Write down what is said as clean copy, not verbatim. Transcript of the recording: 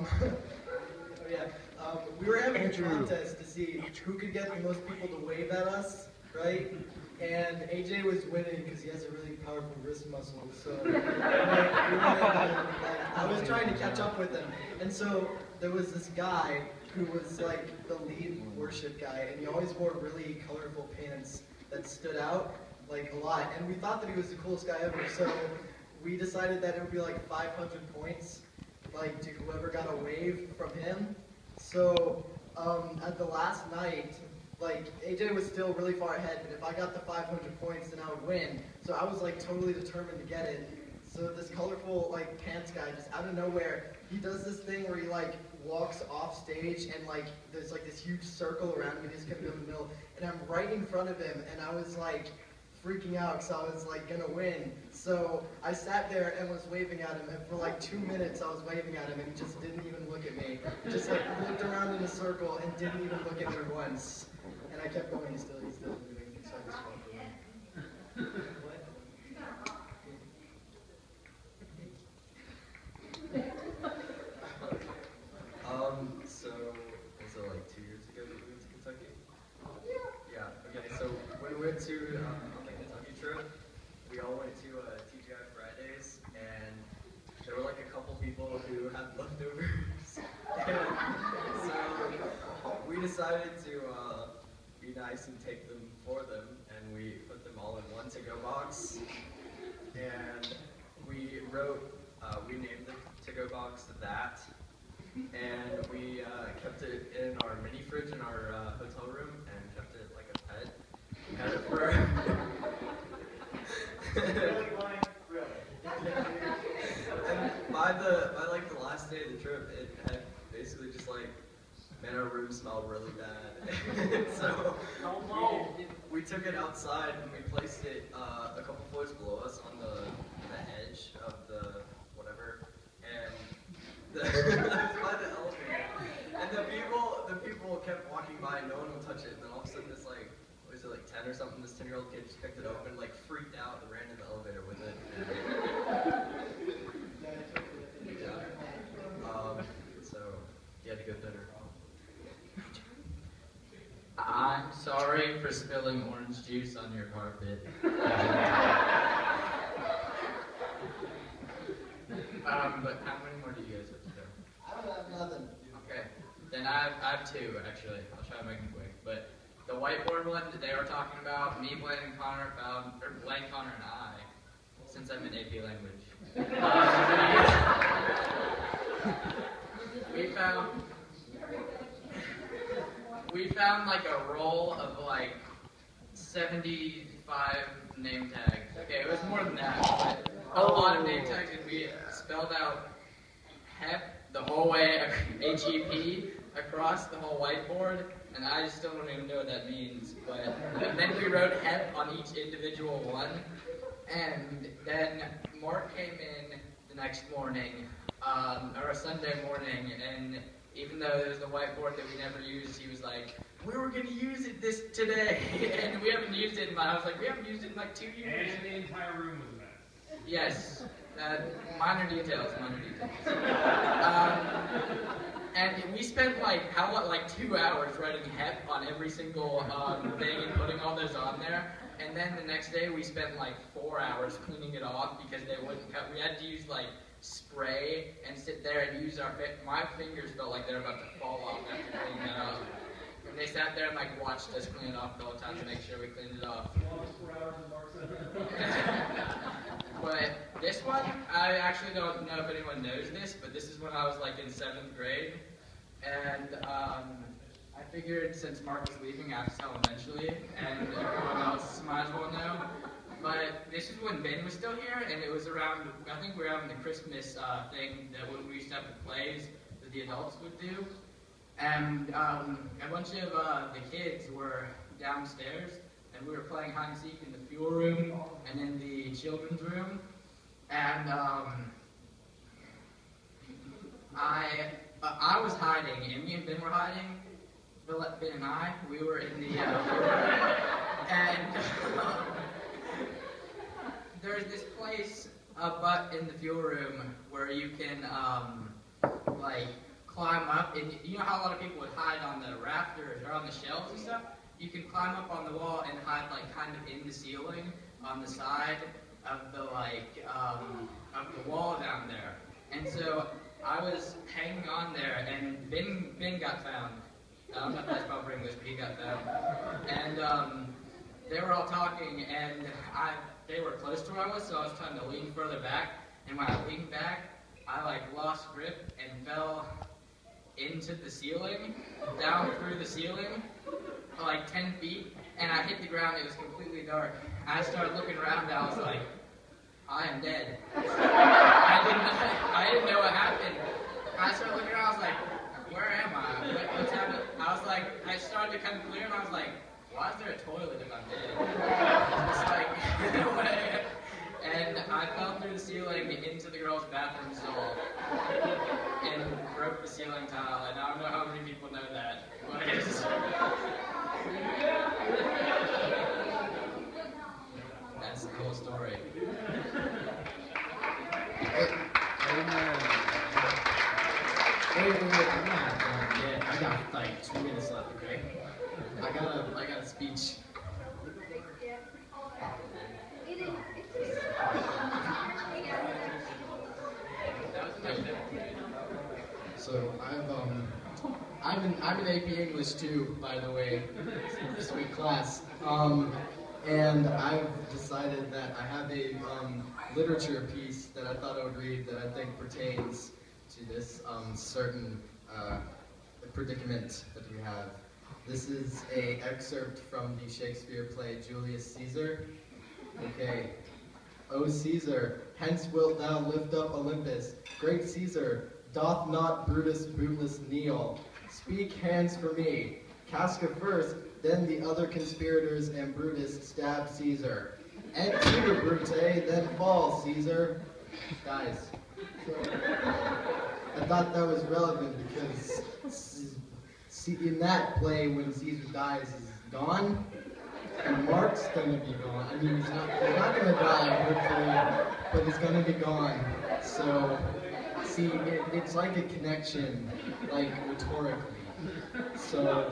Oh yeah, we were having a contest to see who could get the most people to wave at us, right? And AJ was winning because he has a really powerful wrist muscle. So I was trying to catch up with him, and so there was this guy who was like the lead worship guy, and he always wore really colorful pants that stood out like a lot. And we thought that he was the coolest guy ever. So we decided that it would be like 500 points, like to whoever got a wave from him. So at the last night, like AJ was still really far ahead, but if I got the 500 points, then I would win. So I was like totally determined to get it. So this colorful like pants guy, just out of nowhere, he does this thing where he like walks off stage and like there's like this huge circle around him and he's gonna go in the middle, and I'm right in front of him, and I was like freaking out because I was like gonna win. So I sat there and was waving at him, and for like 2 minutes I was waving at him, and he just didn't even look at me. He just like looked around in a circle and didn't even look at me once. And I kept going still, he's still moving. So I just walked away. So was it like 2 years ago that we went to Kentucky? Yeah. Okay. So when we went to on the Kentucky trip, we all went to TGI Fridays, and there were like a couple people who had leftovers. And so we decided to be nice and take them for them, and we put them all in one to-go box. And we wrote, we named the to-go box that. And we kept it in our mini fridge in our hotel room and kept it like a pet. We had it for and by like the last day of the trip, it had basically just like made our room smell really bad. So we took it outside and we placed it a couple floors below us on the edge of the whatever, and by the elevator, and the people kept walking by and no one would touch it, and then all of a sudden this like, what was it, like 10 or something, this 10-year-old kid just picked it up and like freaked out and ran in the elevator with it. Yeah. So you had a good dinner. I'm sorry for spilling orange juice on your carpet. But how many more do you guys have to go? I don't have nothing. Okay, then I have two, actually. I'll try to make them quick. But the whiteboard one that they were talking about, me, Blaine, and Conor found, or Blaine, Conor, and I, since I'm in AP language, we found like a roll of like 75 name tags. Okay, it was more than that, but a lot of name tags, and we spelled out HEP the whole way, HEP, across the whole whiteboard, and I still don't even know what that means, but and then we wrote HEP on each individual one, and then Mark came in the next morning, or a Sunday morning, and even though there was a whiteboard that we never used, he was like, we were going to use it today, and we haven't used it I was like, we haven't used it in like 2 years. And the entire room was a mess. Yes, minor details. And we spent like 2 hours writing HEP on every single thing and putting all those on there. And then the next day we spent like 4 hours cleaning it off because they wouldn't cut. We had to use like spray and sit there and use my fingers felt like they were about to fall off after cleaning that up. And they sat there and like watched us clean it off the whole time to make sure we cleaned it off. But this one, I actually don't know if anyone knows this, but this is when I was like in 7th grade. And I figured since Mark was leaving, I have to tell him eventually, and everyone else might as well know. But this is when Ben was still here, and it was around, I think we were having the Christmas thing that when we used to have the plays that the adults would do. And a bunch of the kids were downstairs, and we were playing hide and seek in the fuel room and in the children's room. And I was hiding, and me and Ben were hiding. Ben and I, we were in the fuel room. And there's this place up in the fuel room where you can like climb up, and you know how a lot of people would hide on the rafters or on the shelves and stuff? You can climb up on the wall and hide like kind of in the ceiling on the side of the of the wall down there. And so I was hanging on there, and Ben got found. I don't know if that's proper English, but he got found. And they were all talking, and they were close to where I was, so I was trying to lean further back. And when I leaned back, I like lost grip and fell into the ceiling, down through the ceiling, like 10 feet, and I hit the ground. It was completely dark. I started looking around, and I was like, I am dead. I didn't know what happened. I started looking around, I was like, where am I? What's happening? I was like, I started to come clear, and I was like, why is there a toilet if I'm dead? It's like, and I fell through the ceiling into the girls' bathroom stall and broke the ceiling tile, and I don't know how many people know that. But that's the whole story. Wait, I'm not done yet. I got like 2 minutes left, okay? I got a speech. So I'm in AP English too, by the way, this week class. And I've decided that I have a literature piece that I thought I would read that I think pertains to this certain predicament that we have. This is an excerpt from the Shakespeare play Julius Caesar. Okay. O Caesar, hence wilt thou lift up Olympus. Great Caesar, doth not Brutus bootless kneel? Speak hands for me. Casca first, then the other conspirators and Brutus stab Caesar. And Peter Brute, then fall Caesar. Guys, so I thought that was relevant because in that play when Caesar dies, he's gone. And Mark's gonna be gone. I mean, he's not gonna die, hopefully, but he's gonna be gone. So, see, it's like a connection, like rhetorically. So,